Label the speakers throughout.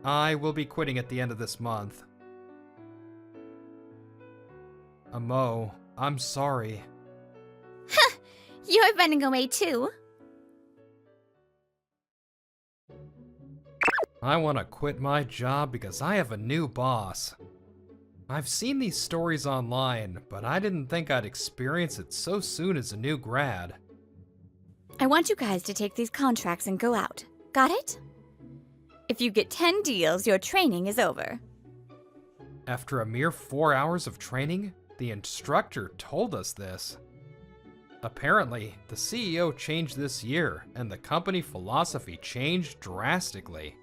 Speaker 1: I will be quitting at the end of this month. Mo, I'm sorry.
Speaker 2: You're running away too.
Speaker 1: I want to quit my job because I have a new boss. I've seen these stories online, but I didn't think I'd experience it so soon as a new grad.
Speaker 2: I want you guys to take these contracts and go out. Got it? If you get 10 deals, your training is over.
Speaker 1: After a mere 4 hours of training, the instructor told us this. Apparently, the CEO changed this year, and the company philosophy changed drastically.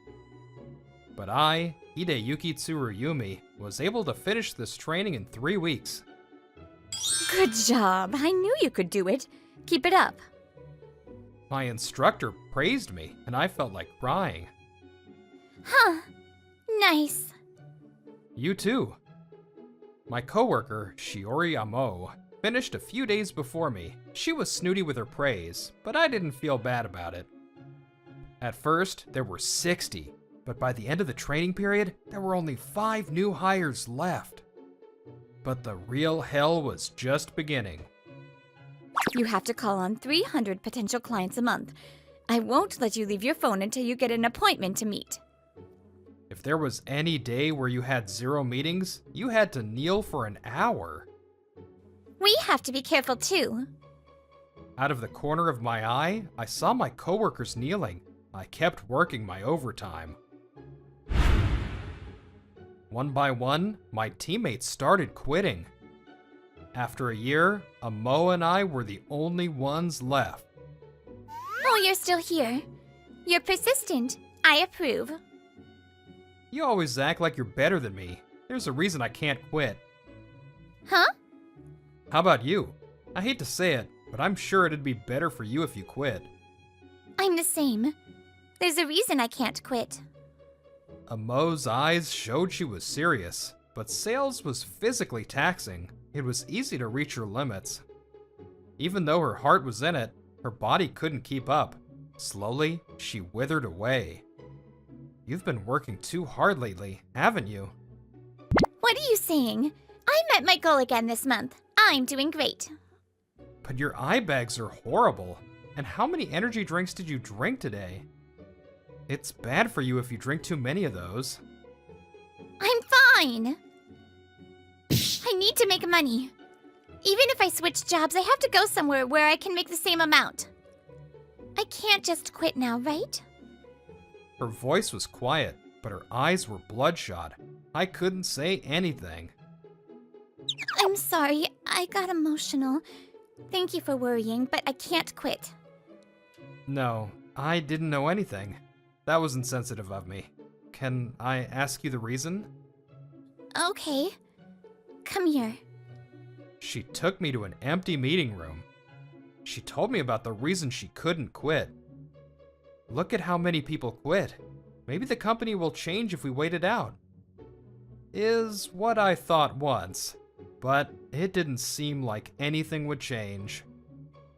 Speaker 1: But I, Hideyuki Tsuruyumi, was able to finish this training in 3 weeks.
Speaker 2: Good job. I knew you could do it. Keep it up.
Speaker 1: My instructor praised me, and I felt like crying.
Speaker 2: Huh. Nice.
Speaker 1: You too. My coworker, Shiori Amo, finished a few days before me. She was snooty with her praise, but I didn't feel bad about it. At first, there were 60, but by the end of the training period, there were only 5 new hires left. But the real hell was just beginning.
Speaker 2: You have to call on 300 potential clients a month. I won't let you leave your phone until you get an appointment to meet.
Speaker 1: If there was any day where you had 0 meetings, you had to kneel for an hour.
Speaker 2: We have to be careful too.
Speaker 1: Out of the corner of my eye, I saw my coworkers kneeling. I kept working my overtime. One by one, my teammates started quitting. After a year, Amo and I were the only ones left.
Speaker 2: Oh, you're still here. You're persistent. I approve.
Speaker 1: You always act like you're better than me. There's a reason I can't quit.
Speaker 2: Huh?
Speaker 1: How about you? I hate to say it, but I'm sure it'd be better for you if you quit.
Speaker 2: I'm the same. There's a reason I can't quit.
Speaker 1: Amo's eyes showed she was serious, but sales was physically taxing. It was easy to reach her limits. Even though her heart was in it, her body couldn't keep up. Slowly, she withered away. You've been working too hard lately, haven't you?
Speaker 2: What are you saying? I met my goal again this month. I'm doing great.
Speaker 1: But your eye bags are horrible. And how many energy drinks did you drink today? It's bad for you if you drink too many of those.
Speaker 2: I'm fine. I need to make money. Even if I switch jobs, I have to go somewhere where I can make the same amount. I can't just quit now, right?
Speaker 1: Her voice was quiet, but her eyes were bloodshot. I couldn't say anything.
Speaker 2: I'm sorry, I got emotional. Thank you for worrying, but I can't quit.
Speaker 1: No, I didn't know anything. That was insensitive of me. Can I ask you the reason?
Speaker 2: Okay. Come here.
Speaker 1: She took me to an empty meeting room. She told me about the reason she couldn't quit. Look at how many people quit. Maybe the company will change if we wait it out. Is what I thought once, but it didn't seem like anything would change.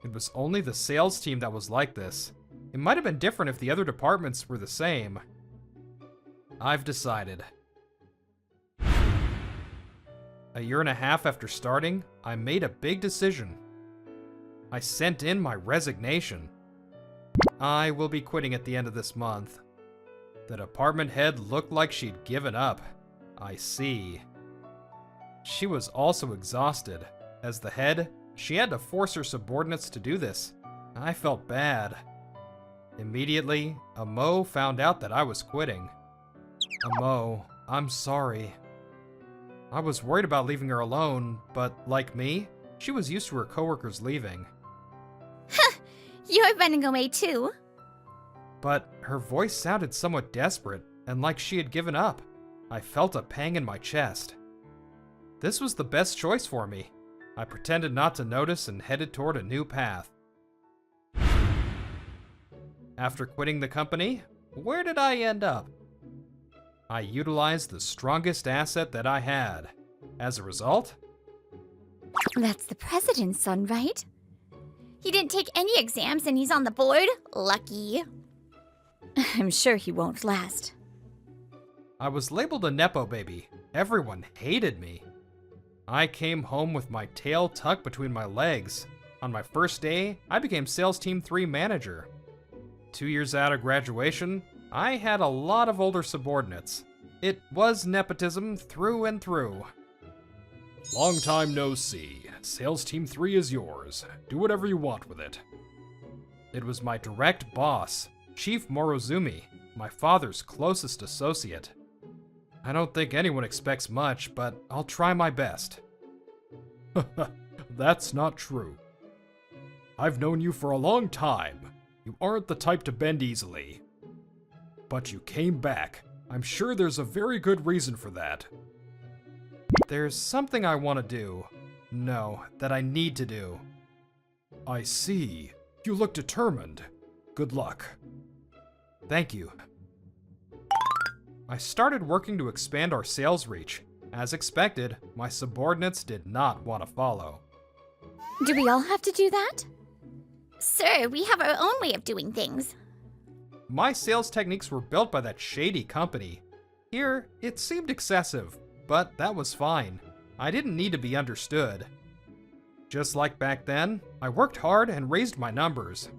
Speaker 1: It was only the sales team that was like this. It might have been different if the other departments were the same. I've decided. A year and a half after starting, I made a big decision. I sent in my resignation. I will be quitting at the end of this month. The department head looked like she'd given up. I see. She was also exhausted. As the head, she had to force her subordinates to do this. I felt bad. Immediately, Amo found out that I was quitting. Amo, I'm sorry. I was worried about leaving her alone, but like me, she was used to her coworkers leaving.
Speaker 2: You're running away too.
Speaker 1: But her voice sounded somewhat desperate and like she had given up. I felt a pang in my chest. This was the best choice for me. I pretended not to notice and headed toward a new path. After quitting the company, where did I end up? I utilized the strongest asset that I had. As a result,
Speaker 2: That's the president's son, right? He didn't take any exams and he's on the board? Lucky. I'm sure he won't last.
Speaker 1: I was labeled a Nepo baby. Everyone hated me. I came home with my tail tucked between my legs. On my first day, I became Sales Team 3 manager. 2 years out of graduation, I had a lot of older subordinates. It was nepotism through and through. Long time no see. Sales Team 3 is yours. Do whatever you want with it. It was my direct boss, Chief Morozumi, my father's closest associate. I don't think anyone expects much, but I'll try my best. That's not true. I've known you for a long time. You aren't the type to bend easily. But you came back. I'm sure there's a very good reason for that. There's something I want to do. No, that I need to do. I see. You look determined. Good luck. Thank you. I started working to expand our sales reach. As expected, my subordinates did not want to follow.
Speaker 2: Do we all have to do that? Sir, we have our own way of doing things.
Speaker 1: My sales techniques were built by that shady company. Here, it seemed excessive, but that was fine. I didn't need to be understood. Just like back then, I worked hard and raised my numbers.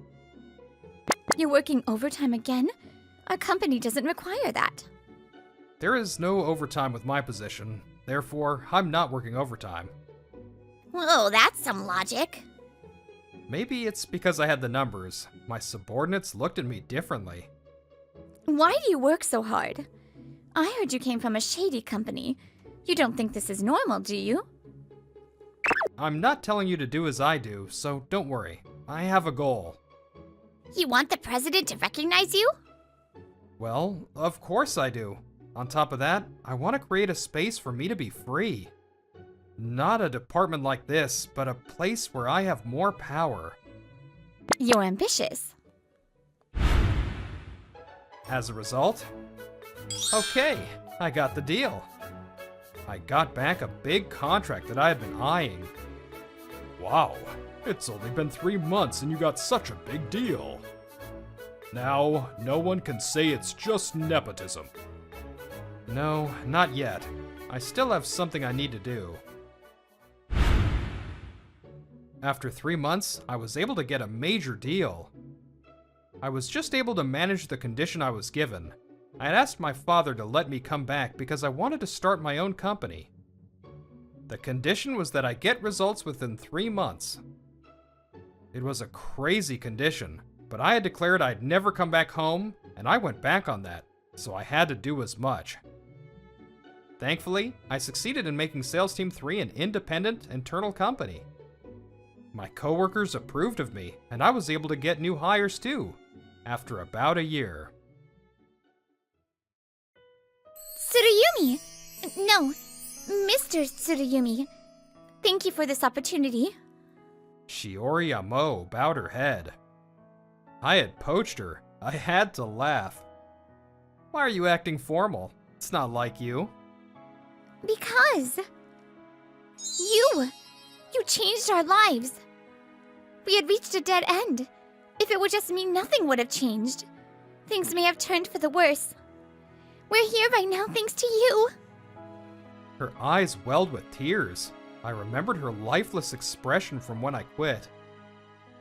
Speaker 2: You're working overtime again? Our company doesn't require that.
Speaker 1: There is no overtime with my position. Therefore, I'm not working overtime.
Speaker 2: Whoa, that's some logic.
Speaker 1: Maybe it's because I had the numbers. My subordinates looked at me differently.
Speaker 2: Why do you work so hard? I heard you came from a shady company. You don't think this is normal, do you?
Speaker 1: I'm not telling you to do as I do, so don't worry. I have a goal.
Speaker 2: You want the president to recognize you?
Speaker 1: Well, of course I do. On top of that, I want to create a space for me to be free. Not a department like this, but a place where I have more power.
Speaker 2: You're ambitious.
Speaker 1: As a result, okay, I got the deal. I got back a big contract that I had been eyeing. Wow, it's only been 3 months and you got such a big deal. Now, no one can say it's just nepotism. No, not yet. I still have something I need to do. After 3 months, I was able to get a major deal. I was just able to manage the condition I was given. I had asked my father to let me come back because I wanted to start my own company. The condition was that I get results within 3 months. It was a crazy condition, but I had declared I'd never come back home, and I went back on that, so I had to do as much. Thankfully, I succeeded in making Sales Team 3 an independent, internal company. My coworkers approved of me, and I was able to get new hires too, after about a year.
Speaker 2: Tsuruyumi! No, Mr. Tsuruyumi. Thank you for this opportunity.
Speaker 1: Shiori Amo bowed her head. I had poached her. I had to laugh. Why are you acting formal? It's not like you.
Speaker 2: Because... You changed our lives. We had reached a dead end. If it were just me, nothing would have changed. Things may have turned for the worse. We're here right now thanks to you.
Speaker 1: Her eyes welled with tears. I remembered her lifeless expression from when I quit.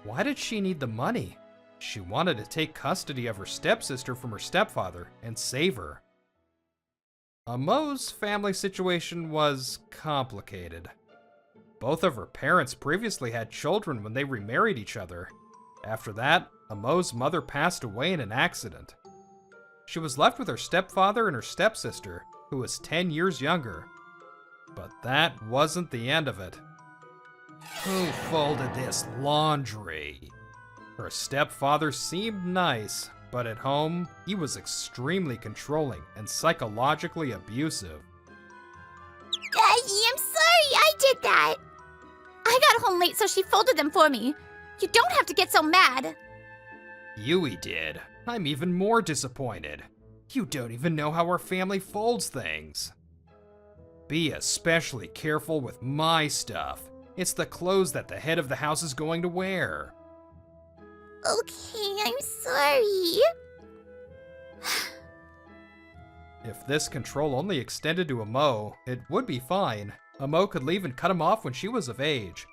Speaker 1: Why did she need the money? She wanted to take custody of her stepsister from her stepfather and save her. Amo's family situation was complicated. Both of her parents previously had children when they remarried each other. After that, Amo's mother passed away in an accident. She was left with her stepfather and her stepsister, who was 10 years younger. But that wasn't the end of it. Who folded this laundry? Her stepfather seemed nice, but at home, he was extremely controlling and psychologically abusive.
Speaker 2: I'm sorry I did that. I got home late, so she folded them for me. You don't have to get so mad.
Speaker 1: Yui did. I'm even more disappointed. You don't even know how our family folds things. Be especially careful with my stuff. It's the clothes that the head of the house is going to wear.
Speaker 2: Okay, I'm sorry.
Speaker 1: If this control only extended to Amo, it would be fine. Amo could leave and cut him off when she was of age.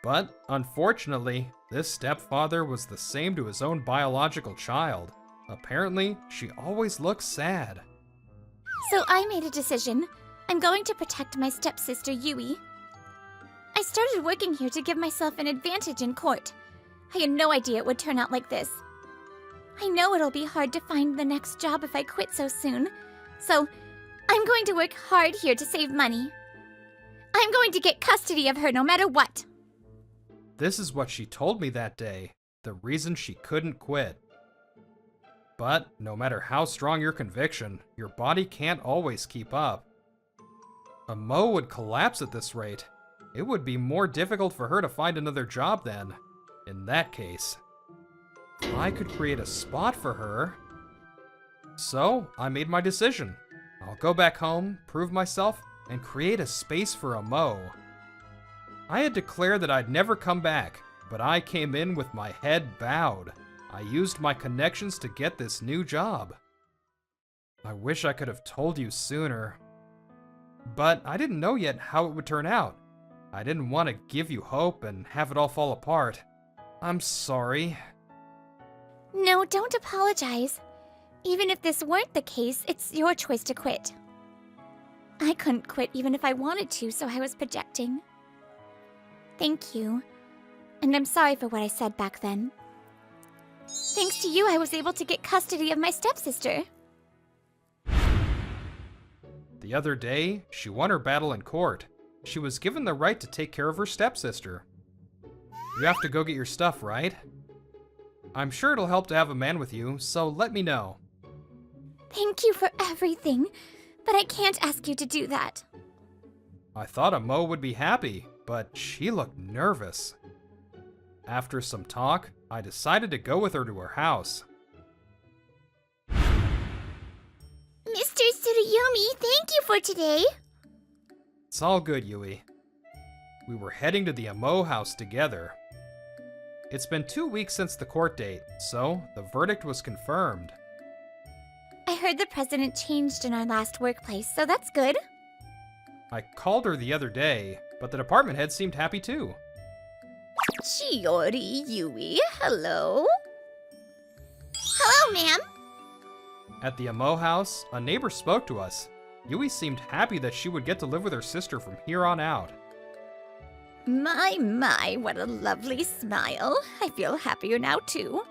Speaker 1: But, unfortunately, this stepfather was the same to his own biological child. Apparently, she always looks sad.
Speaker 2: So I made a decision. I'm going to protect my stepsister Yui. I started working here to give myself an advantage in court. I had no idea it would turn out like this. I know it'll be hard to find the next job if I quit so soon, so I'm going to work hard here to save money. I'm going to get custody of her no matter what.
Speaker 1: This is what she told me that day, the reason she couldn't quit. But no matter how strong your conviction, your body can't always keep up. Amo would collapse at this rate. It would be more difficult for her to find another job then. In that case, I could create a spot for her. So, I made my decision. I'll go back home, prove myself, and create a space for Amo. I had declared that I'd never come back, but I came in with my head bowed. I used my connections to get this new job. I wish I could have told you sooner. But I didn't know yet how it would turn out. I didn't want to give you hope and have it all fall apart. I'm sorry.
Speaker 2: No, don't apologize. Even if this weren't the case, it's your choice to quit. I couldn't quit even if I wanted to, so I was projecting. Thank you. And I'm sorry for what I said back then. Thanks to you, I was able to get custody of my stepsister.
Speaker 1: The other day, she won her battle in court. She was given the right to take care of her stepsister. You have to go get your stuff, right? I'm sure it'll help to have a man with you, so let me know.
Speaker 2: Thank you for everything, but I can't ask you to do that.
Speaker 1: I thought Amo would be happy, but she looked nervous. After some talk, I decided to go with her to her house.
Speaker 2: Mr. Tsuruyomi, thank you for today.
Speaker 1: It's all good, Yui. We were heading to the Amo house together. It's been 2 weeks since the court date, so the verdict was confirmed.
Speaker 2: I heard the president changed in our last workplace, so that's good.
Speaker 1: I called her the other day, but the department head seemed happy too.
Speaker 2: Chiori, Yui, hello. Hello, ma'am.
Speaker 1: At the Amo house, a neighbor spoke to us. Yui seemed happy that she would get to live with her sister from here on out.
Speaker 2: My, what a lovely smile. I feel happier now, too.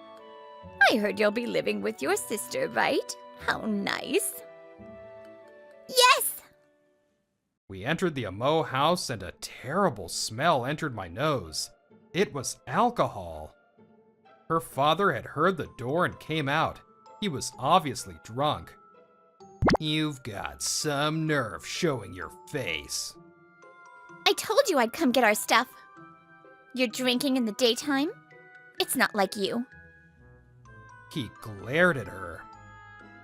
Speaker 2: I heard you'll be living with your sister, right? How nice. Yes!
Speaker 1: We entered the Amo house and a terrible smell entered my nose. It was alcohol. Her father had heard the door and came out. He was obviously drunk. You've got some nerve showing your face.
Speaker 2: I told you I'd come get our stuff. You're drinking in the daytime? It's not like you.
Speaker 1: He glared at her.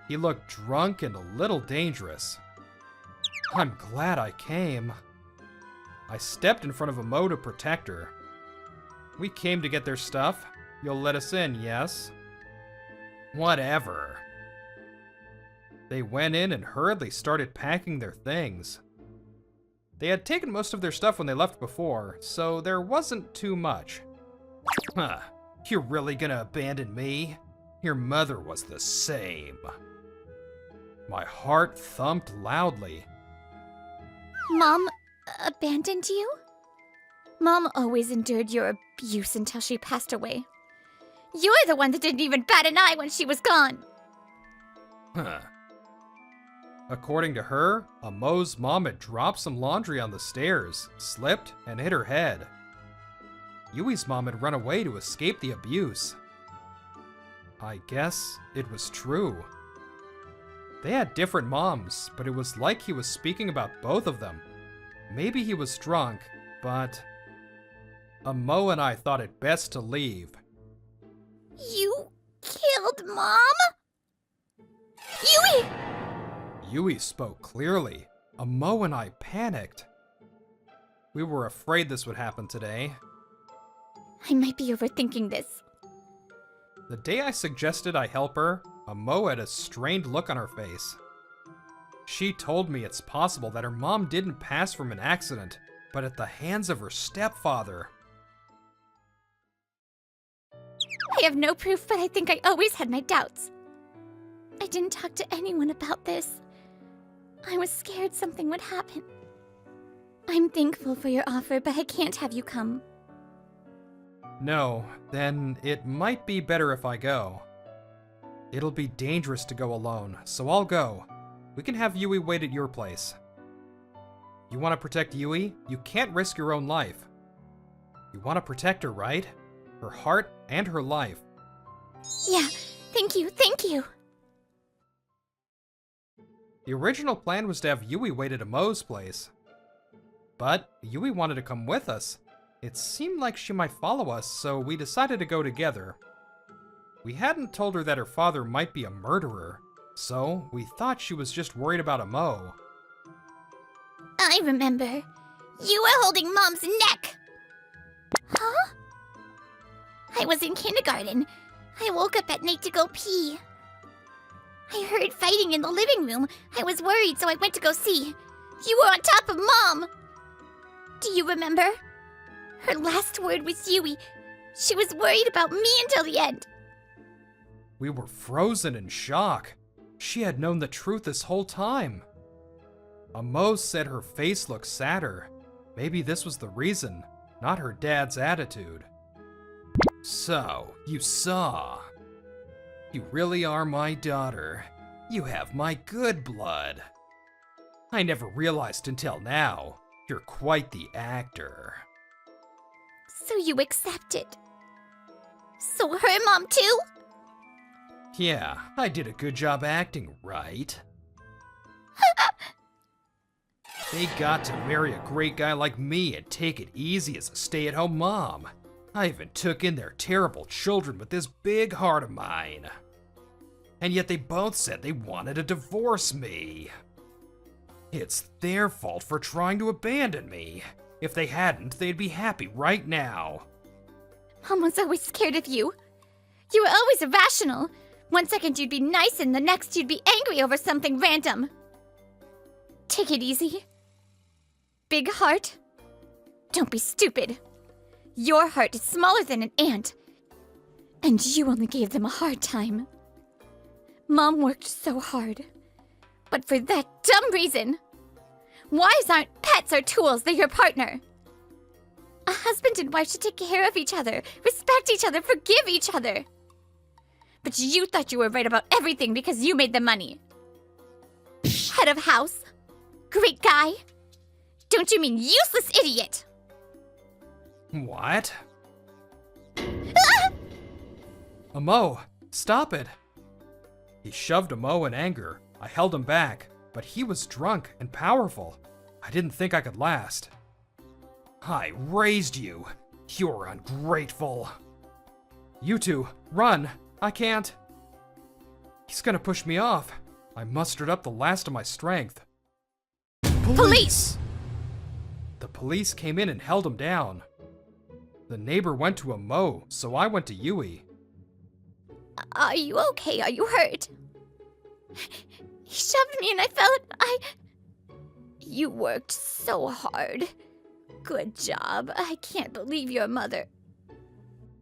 Speaker 1: He looked drunk and a little dangerous. I'm glad I came. I stepped in front of Amo to protect her. We came to get their stuff. You'll let us in, yes? Whatever. They went in and hurriedly started packing their things. They had taken most of their stuff when they left before, so there wasn't too much. Huh, you're really gonna abandon me? Your mother was the same. My heart thumped loudly.
Speaker 2: Mom abandoned you? Mom always endured your abuse until she passed away. You're the one that didn't even bat an eye when she was gone.
Speaker 1: Huh. According to her, Amo's mom had dropped some laundry on the stairs, slipped, and hit her head. Yui's mom had run away to escape the abuse. I guess it was true. They had different moms, but it was like he was speaking about both of them. Maybe he was drunk, but Amo and I thought it best to leave.
Speaker 2: You killed Mom? Yui!
Speaker 1: Yui spoke clearly. Amo and I panicked. We were afraid this would happen today.
Speaker 2: I might be overthinking this.
Speaker 1: The day I suggested I help her, Amo had a strained look on her face. She told me it's possible that her mom didn't pass from an accident, but at the hands of her stepfather.
Speaker 2: I have no proof, but I think I always had my doubts. I didn't talk to anyone about this. I was scared something would happen. I'm thankful for your offer, but I can't have you come.
Speaker 1: No, then it might be better if I go. It'll be dangerous to go alone, so I'll go. We can have Yui wait at your place. You want to protect Yui? You can't risk your own life. You want to protect her, right? Her heart and her life.
Speaker 2: Yeah, thank you, thank you.
Speaker 1: The original plan was to have Yui wait at Amo's place. But Yui wanted to come with us. It seemed like she might follow us, so we decided to go together. We hadn't told her that her father might be a murderer, so we thought she was just worried about Amo.
Speaker 2: I remember. You were holding Mom's neck! Huh? I was in kindergarten. I woke up at night to go pee. I heard fighting in the living room. I was worried, so I went to go see. You were on top of Mom! Do you remember? Her last word was Yui. She was worried about me until the end.
Speaker 1: We were frozen in shock. She had known the truth this whole time. Amo said her face looked sadder. Maybe this was the reason, not her dad's attitude. So, you saw. You really are my daughter. You have my good blood. I never realized until now. You're quite the actor.
Speaker 2: So you accepted. So her mom too?
Speaker 1: Yeah, I did a good job acting, right? They got to marry a great guy like me and take it easy as a stay-at-home mom. I even took in their terrible children with this big heart of mine. And yet they both said they wanted to divorce me. It's their fault for trying to abandon me. If they hadn't, they'd be happy right now.
Speaker 2: Mom was always scared of you. You were always irrational. One second you'd be nice and the next you'd be angry over something random. Take it easy. Big heart. Don't be stupid. Your heart is smaller than an ant. And you only gave them a hard time. Mom worked so hard. But for that dumb reason. Wives aren't pets or tools, they're your partner. A husband and wife should take care of each other, respect each other, forgive each other. But you thought you were right about everything because you made the money. Head of house. Great guy. Don't you mean useless idiot?
Speaker 1: What? Amo, stop it. He shoved Amo in anger. I held him back, but he was drunk and powerful. I didn't think I could last. I raised you. You're ungrateful. You two, run. I can't. He's gonna push me off. I mustered up the last of my strength.
Speaker 2: Police!
Speaker 1: The police came in and held him down. The neighbor went to Amo, so I went to Yui.
Speaker 2: Are you okay? Are you hurt? He shoved me and I fell. You worked so hard. Good job. I can't believe your mother.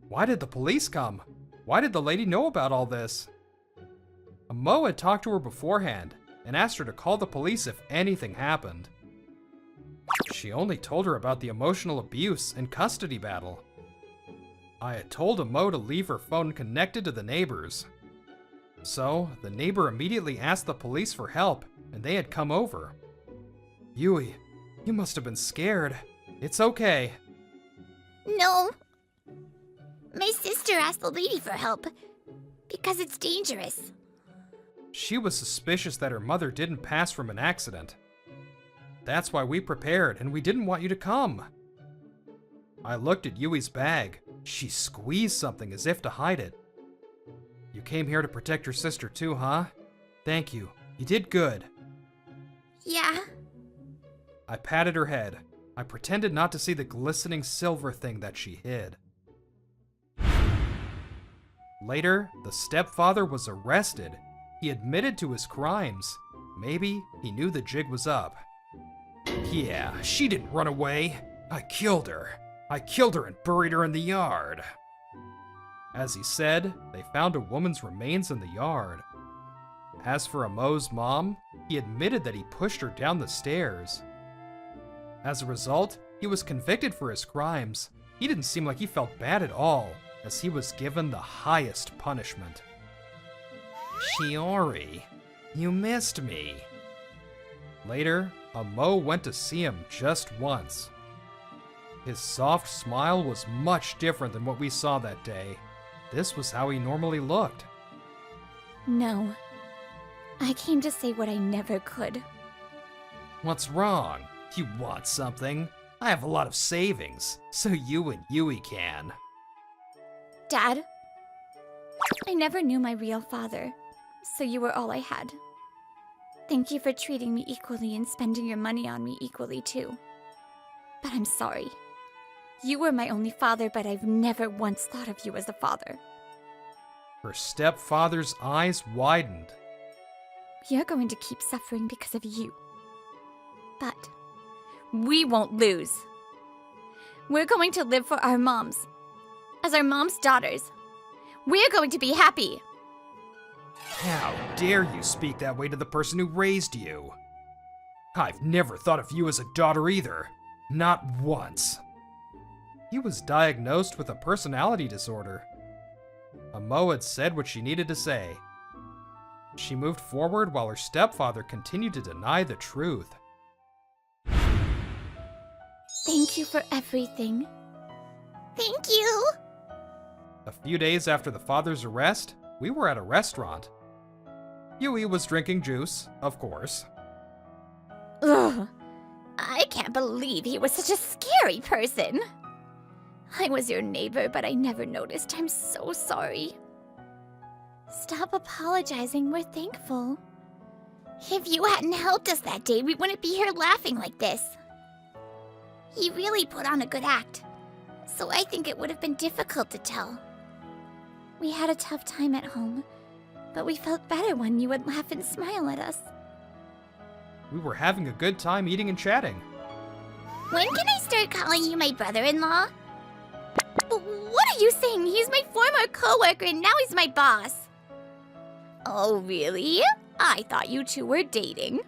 Speaker 1: Why did the police come? Why did the lady know about all this? Amo had talked to her beforehand and asked her to call the police if anything happened. She only told her about the emotional abuse and custody battle. I had told Amo to leave her phone connected to the neighbors. So, the neighbor immediately asked the police for help, and they had come over. Yui, you must have been scared. It's okay.
Speaker 2: No. My sister asked the lady for help because it's dangerous.
Speaker 1: She was suspicious that her mother didn't pass from an accident. That's why we prepared, and we didn't want you to come. I looked at Yui's bag. She squeezed something as if to hide it. You came here to protect your sister too, huh? Thank you. You did good.
Speaker 2: Yeah.
Speaker 1: I patted her head. I pretended not to see the glistening silver thing that she hid. Later, the stepfather was arrested. He admitted to his crimes. maybe he knew the jig was up. Yeah, she didn't run away. I killed her. I killed her and buried her in the yard. As he said, they found a woman's remains in the yard. As for Amo's mom, he admitted that he pushed her down the stairs. As a result, he was convicted for his crimes. He didn't seem like he felt bad at all, as he was given the highest punishment. Shiori, you missed me. Later, Amo went to see him just once. His soft smile was much different than what we saw that day. This was how he normally looked.
Speaker 2: No. I came to say what I never could.
Speaker 1: What's wrong? You want something? I have a lot of savings, so you and Yui can.
Speaker 2: Dad, I never knew my real father, so you were all I had. Thank you for treating me equally and spending your money on me equally too. But I'm sorry. You were my only father, but I've never once thought of you as a father.
Speaker 1: Her stepfather's eyes widened.
Speaker 2: You're going to keep suffering because of you. But we won't lose. We're going to live for our moms. As our mom's daughters. We're going to be happy.
Speaker 1: How dare you speak that way to the person who raised you? I've never thought of you as a daughter either. Not once. He was diagnosed with a personality disorder. Amo had said what she needed to say. She moved forward while her stepfather continued to deny the truth.
Speaker 2: Thank you for everything. Thank you!
Speaker 1: A few days after the father's arrest, we were at a restaurant. Yui was drinking juice, of course.
Speaker 2: Ugh. I can't believe he was such a scary person. I was your neighbor, but I never noticed. I'm so sorry. Stop apologizing. We're thankful. If you hadn't helped us that day, we wouldn't be here laughing like this. He really put on a good act, so I think it would have been difficult to tell. We had a tough time at home, but we felt better when you would laugh and smile at us.
Speaker 1: We were having a good time eating and chatting.
Speaker 2: When can I start calling you my brother-in-law? What are you saying? He's my former coworker and now he's my boss. Oh, really? I thought you two were dating.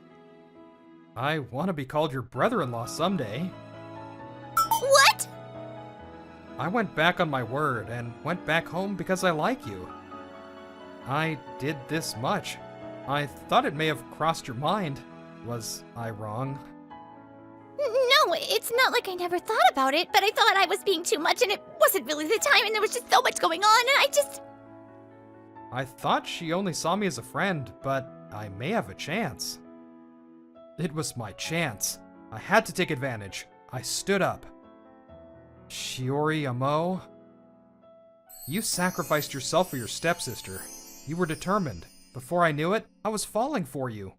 Speaker 1: I want to be called your brother-in-law someday.
Speaker 2: What?
Speaker 1: I went back on my word and went back home because I like you. I did this much. I thought it may have crossed your mind. Was I wrong?
Speaker 2: No, it's not like I never thought about it, but I thought I was being too much and it wasn't really the time and there was just so much going on and
Speaker 1: I thought she only saw me as a friend, but I may have a chance. It was my chance. I had to take advantage. I stood up. Shiori Amo, you sacrificed yourself for your stepsister. You were determined. Before I knew it, I was falling for you.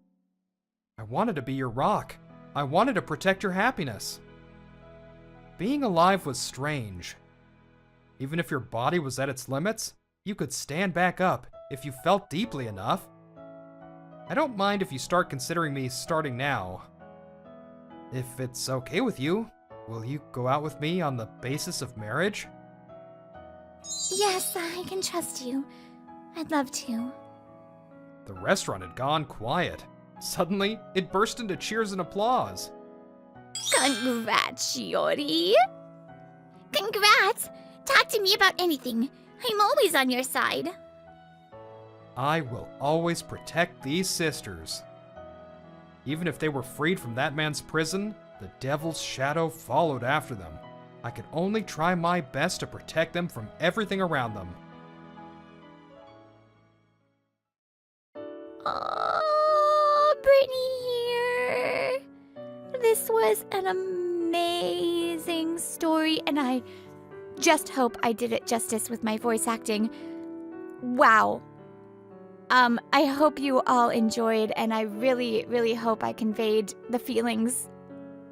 Speaker 1: I wanted to be your rock. I wanted to protect your happiness. Being alive was strange. Even if your body was at its limits, you could stand back up if you felt deeply enough. I don't mind if you start considering me starting now. If it's okay with you, will you go out with me on the basis of marriage?
Speaker 2: Yes, I can trust you. I'd love to.
Speaker 1: The restaurant had gone quiet. Suddenly, it burst into cheers and applause.
Speaker 2: Congrats, Shiori. Congrats! Talk to me about anything. I'm always on your side.
Speaker 1: I will always protect these sisters. Even if they were freed from that man's prison, the devil's shadow followed after them. I could only try my best to protect them from everything around them.
Speaker 2: Oh, Brittany here. This was an amazing story, and I just hope I did it justice with my voice acting. Wow. I hope you all enjoyed, and I really, really hope I conveyed the feelings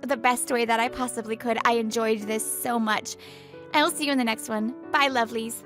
Speaker 2: the best way that I possibly could. I enjoyed this so much. I will see you in the next one. Bye, lovelies.